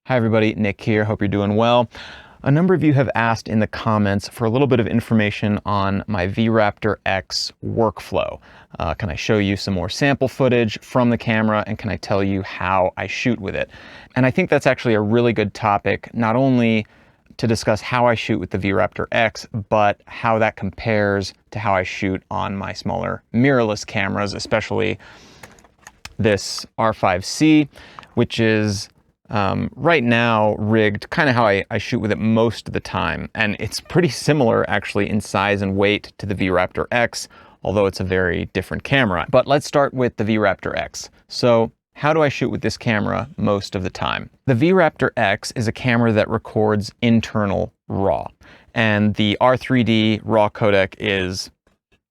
Hi everybody, Nick here. Hope you're doing well. A number of you have asked in the comments for a little bit of information on my V-Raptor X workflow. Can I show you some more sample footage from the camera, and can I tell you how I shoot with it? And I think that's actually a really good topic, not only to discuss how I shoot with the V-Raptor X, but how that compares to how I shoot on my smaller mirrorless cameras, especially this R5C, which is right now rigged kind of how I shoot with it most of the time. And it's pretty similar actually in size and weight to the V-Raptor X, although it's a very different camera. But let's start with the V-Raptor X. So how do I shoot with this camera most of the time? The V-Raptor X is a camera that records internal RAW, and the R3D RAW codec is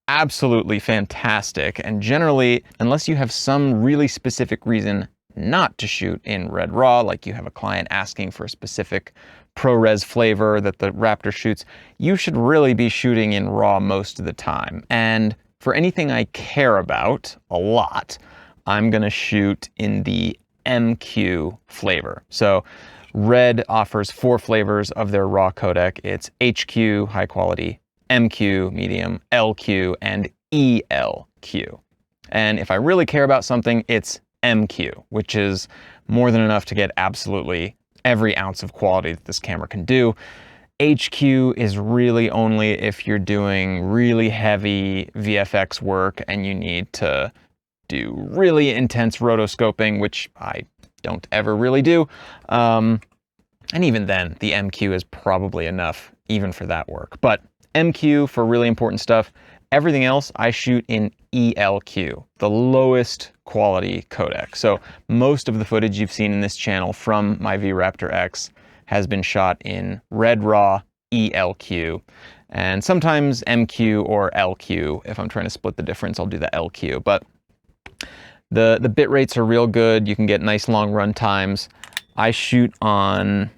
absolutely fantastic. And generally, unless you have some really specific reason not to shoot in RED RAW, like you have a client asking for a specific ProRes flavor that the Raptor shoots, you should really be shooting in RAW most of the time. And for anything I care about a lot, I'm gonna shoot in the MQ flavor. So RED offers 4 flavors of their RAW codec. It's HQ, high quality, MQ, medium, LQ, and ELQ. And if I really care about something, it's MQ, which is more than enough to get absolutely every ounce of quality that this camera can do. HQ is really only if you're doing really heavy VFX work and you need to do really intense rotoscoping, which I don't ever really do. And even then, the MQ is probably enough even for that work. But MQ for really important stuff. Everything else I shoot in ELQ, the lowest quality codec. So most of the footage you've seen in this channel from my V-Raptor X has been shot in RED RAW ELQ, and sometimes MQ or LQ. If I'm trying to split the difference, I'll do the LQ. But the bit rates are real good. You can get nice long run times. I shoot on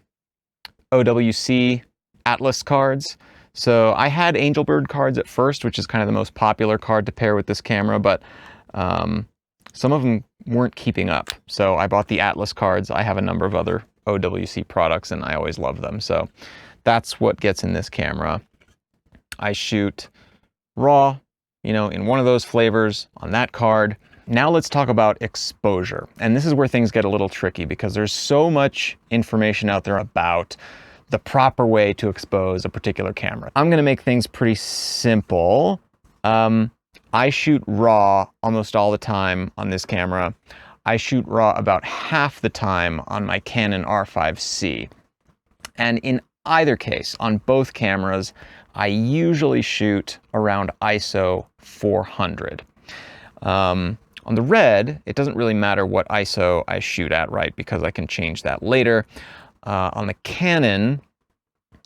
OWC Atlas cards. So I had Angelbird cards at first, which is kind of the most popular card to pair with this camera, but some of them weren't keeping up. So I bought the Atlas cards. I have a number of other OWC products and I always love them. So that's what gets in this camera. I shoot RAW, in one of those flavors on that card. Now let's talk about exposure. And this is where things get a little tricky because there's so much information out there about the proper way to expose a particular camera. I'm gonna make things pretty simple. I shoot RAW almost all the time on this camera. I shoot RAW about half the time on my Canon R5C. And in either case, on both cameras, I usually shoot around ISO 400. On the RED, it doesn't really matter what ISO I shoot at, right? Because I can change that later. On the Canon,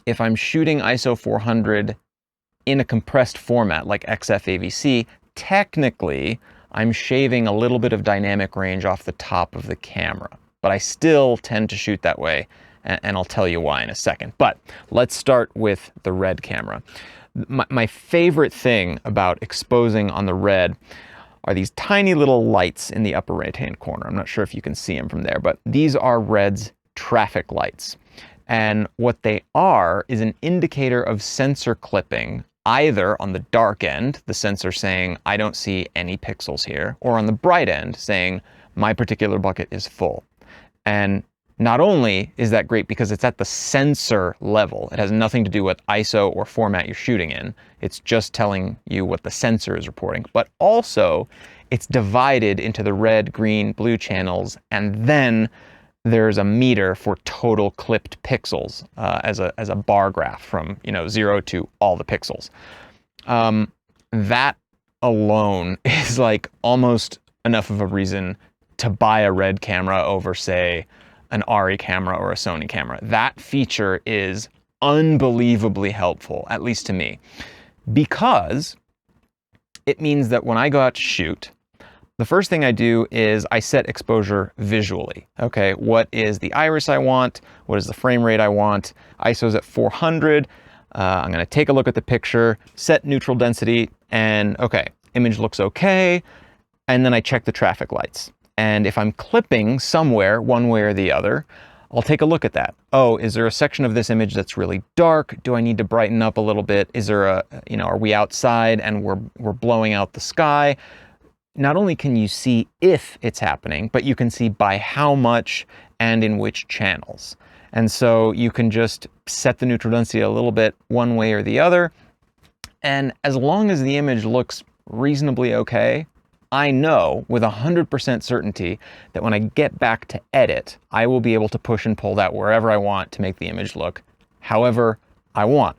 if I'm shooting ISO 400 in a compressed format like XFAVC, technically I'm shaving a little bit of dynamic range off the top of the camera, but I still tend to shoot that way, and I'll tell you why in a second. But let's start with the RED camera. My favorite thing about exposing on the RED are these tiny little lights in the upper right-hand corner. I'm not sure if you can see them from there, but these are RED's traffic lights. And what they are is an indicator of sensor clipping, either on the dark end, the sensor saying, I don't see any pixels here, or on the bright end saying, my particular bucket is full. And not only is that great because it's at the sensor level, it has nothing to do with ISO or format you're shooting in, it's just telling you what the sensor is reporting, but also it's divided into the red, green, blue channels, and then there's a meter for total clipped pixels as a bar graph from 0 to all the pixels. That alone is like almost enough of a reason to buy a RED camera over, say, an ARRI camera or a Sony camera. That feature is unbelievably helpful, at least to me, because it means that when I go out to shoot, the first thing I do is I set exposure visually. Okay, what is the iris I want? What is the frame rate I want? ISO's at 400. I'm gonna take a look at the picture, set neutral density, and okay, image looks okay. And then I check the traffic lights. And if I'm clipping somewhere, one way or the other, I'll take a look at that. Oh, is there a section of this image that's really dark? Do I need to brighten up a little bit? Is there a, are we outside and we're blowing out the sky? Not only can you see if it's happening, but you can see by how much and in which channels. And so you can just set the neutral density a little bit one way or the other. And as long as the image looks reasonably okay, I know with 100% certainty that when I get back to edit, I will be able to push and pull that wherever I want to make the image look however I want.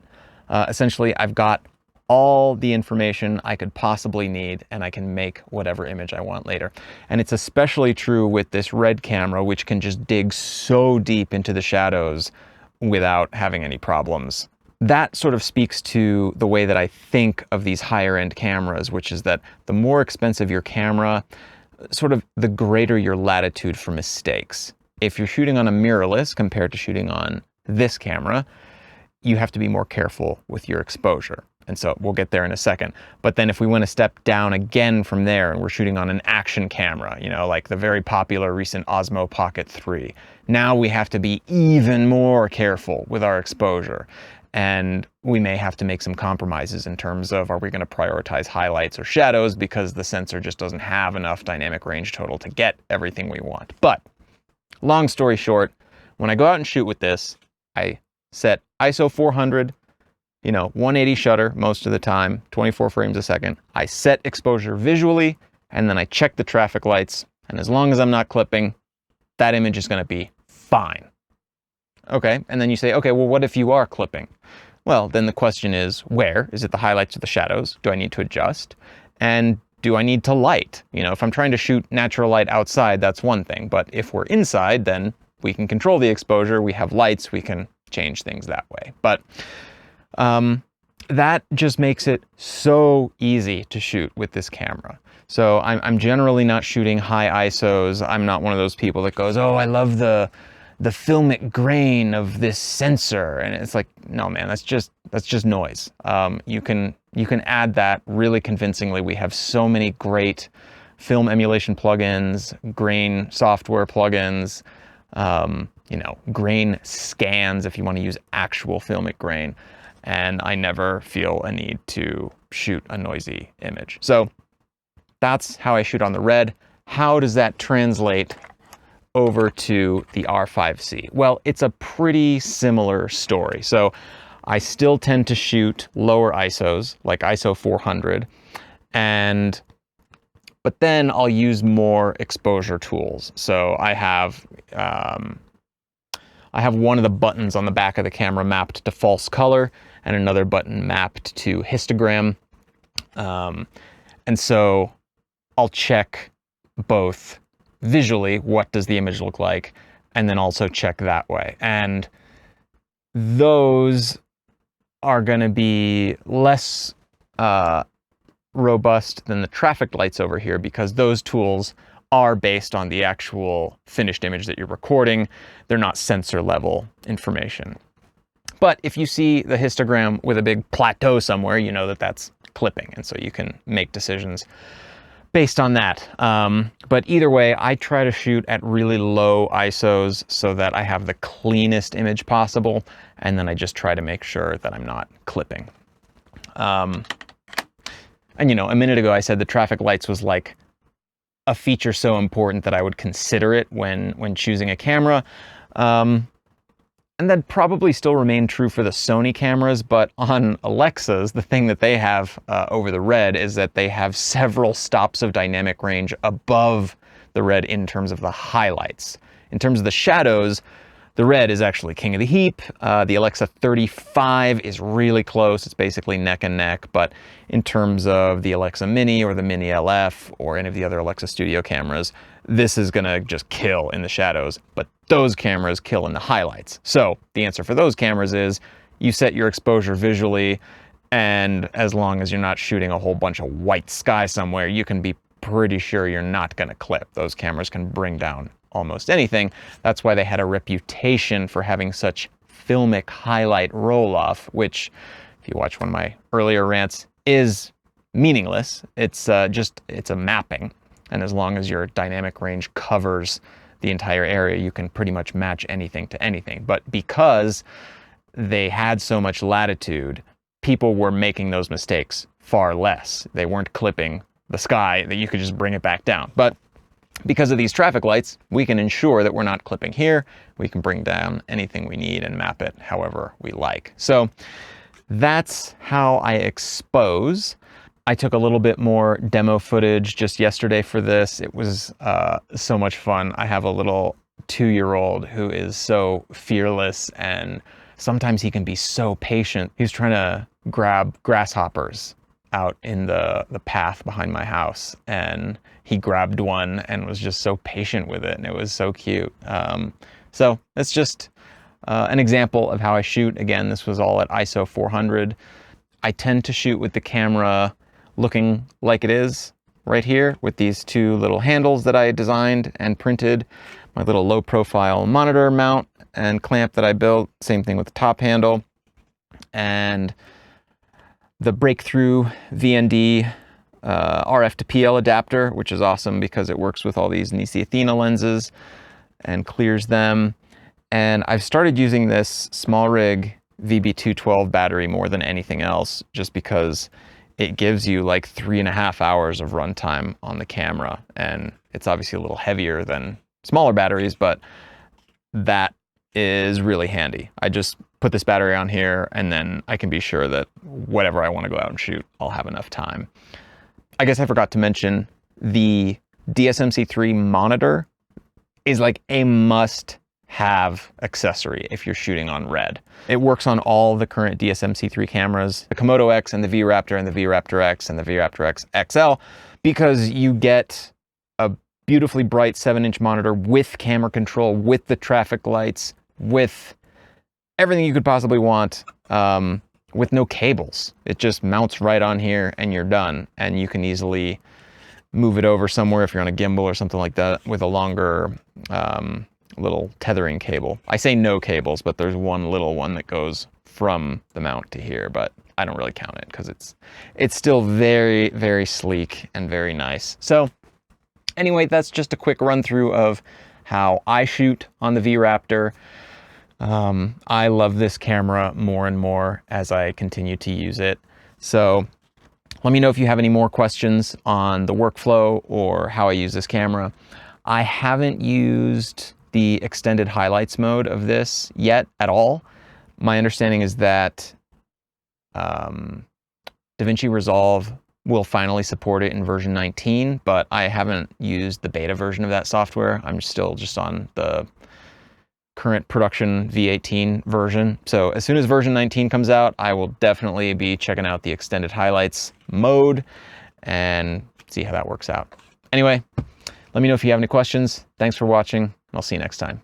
Essentially, I've got all the information I could possibly need, and I can make whatever image I want later. And it's especially true with this RED camera, which can just dig so deep into the shadows without having any problems. That sort of speaks to the way that I think of these higher end cameras, which is that the more expensive your camera, sort of the greater your latitude for mistakes. If you're shooting on a mirrorless compared to shooting on this camera, you have to be more careful with your exposure. And so we'll get there in a second. But then if we want to step down again from there and we're shooting on an action camera, like the very popular recent Osmo Pocket 3, now we have to be even more careful with our exposure. And we may have to make some compromises in terms of, are we going to prioritize highlights or shadows because the sensor just doesn't have enough dynamic range total to get everything we want. But long story short, when I go out and shoot with this, I set ISO 400, 180 shutter most of the time, 24 frames a second. I set exposure visually, and then I check the traffic lights. And as long as I'm not clipping, that image is going to be fine. Okay, and then you say, okay, well, what if you are clipping? Well, then the question is, where? Is it the highlights or the shadows? Do I need to adjust? And do I need to light? If I'm trying to shoot natural light outside, that's one thing. But if we're inside, then we can control the exposure. We have lights. We can change things that way. But that just makes it so easy to shoot with this camera. So I'm generally not shooting high ISOs. I'm not one of those people that goes, oh, I love the filmic grain of this sensor, and it's like, no man, that's just noise. You can add that really convincingly. We have so many great film emulation plugins, grain software plugins, grain scans if you want to use actual filmic grain, and I never feel a need to shoot a noisy image. So that's how I shoot on the RED. How does that translate over to the R5C? Well, it's a pretty similar story. So I still tend to shoot lower ISOs, like ISO 400, but then I'll use more exposure tools. So I have one of the buttons on the back of the camera mapped to false color and another button mapped to histogram. And so I'll check both visually, what does the image look like, and then also check that way. And those are going to be less robust than the traffic lights over here, because those tools are based on the actual finished image that you're recording. They're not sensor level information. But if you see the histogram with a big plateau somewhere, you know that that's clipping, and so you can make decisions based on that. But either way, I try to shoot at really low ISOs so that I have the cleanest image possible, and then I just try to make sure that I'm not clipping. And a minute ago I said the traffic lights was like a feature so important that I would consider it when choosing a camera. And that probably still remain true for the Sony cameras, but on Alexas, the thing that they have over the RED is that they have several stops of dynamic range above the RED in terms of the highlights. In terms of the shadows, the RED is actually king of the heap. The Alexa 35 is really close. It's basically neck and neck. But in terms of the Alexa Mini or the Mini LF or any of the other Alexa Studio cameras, this is going to just kill in the shadows. But those cameras kill in the highlights. So the answer for those cameras is you set your exposure visually, and as long as you're not shooting a whole bunch of white sky somewhere, you can be pretty sure you're not going to clip. Those cameras can bring down almost anything. That's why they had a reputation for having such filmic highlight roll-off, which, if you watch one of my earlier rants, is meaningless. It's a mapping. And as long as your dynamic range covers the entire area, you can pretty much match anything to anything. But because they had so much latitude, people were making those mistakes far less. They weren't clipping the sky, that you could just bring it back down. But because of these traffic lights, we can ensure that we're not clipping here. We can bring down anything we need and map it however we like. So that's how I expose. I took a little bit more demo footage just yesterday for this. It was so much fun. I have a little 2-year-old who is so fearless, and sometimes he can be so patient. He was trying to grab grasshoppers out in the path behind my house, and he grabbed one and was just so patient with it, and it was so cute. So it's just an example of how I shoot. Again, this was all at ISO 400. I tend to shoot with the camera looking like it is right here, with these 2 little handles that I designed and printed, my little low profile monitor mount and clamp that I built, same thing with the top handle, and the Breakthrough VND RF to PL adapter, which is awesome because it works with all these Nisi Athena lenses and clears them. And I've started using this SmallRig VB212 battery more than anything else, just because it gives you like 3.5 hours of runtime on the camera. And it's obviously a little heavier than smaller batteries, but that is really handy. I just put this battery on here, and then I can be sure that whatever I want to go out and shoot, I'll have enough time. I guess I forgot to mention the DSMC3 monitor is like a must-have accessory if you're shooting on RED. It works on all the current DSMC3 cameras, the Komodo X and the V-Raptor and the V-Raptor X and the V-Raptor X XL, because you get a beautifully bright 7-inch monitor with camera control, with the traffic lights, with everything you could possibly want, with no cables. It just mounts right on here and you're done. And you can easily move it over somewhere if you're on a gimbal or something like that with a longer little tethering cable. I say no cables, but there's one little one that goes from the mount to here, but I don't really count it because it's still very, very sleek and very nice. So anyway, that's just a quick run through of how I shoot on the V-Raptor. I love this camera more and more as I continue to use it. So let me know if you have any more questions on the workflow or how I use this camera. I haven't used the extended highlights mode of this yet at all. My understanding is that DaVinci Resolve will finally support it in version 19, but I haven't used the beta version of that software. I'm still just on the current production V18 version. So as soon as version 19 comes out, I will definitely be checking out the extended highlights mode and see how that works out. Anyway, let me know if you have any questions. Thanks for watching. I'll see you next time.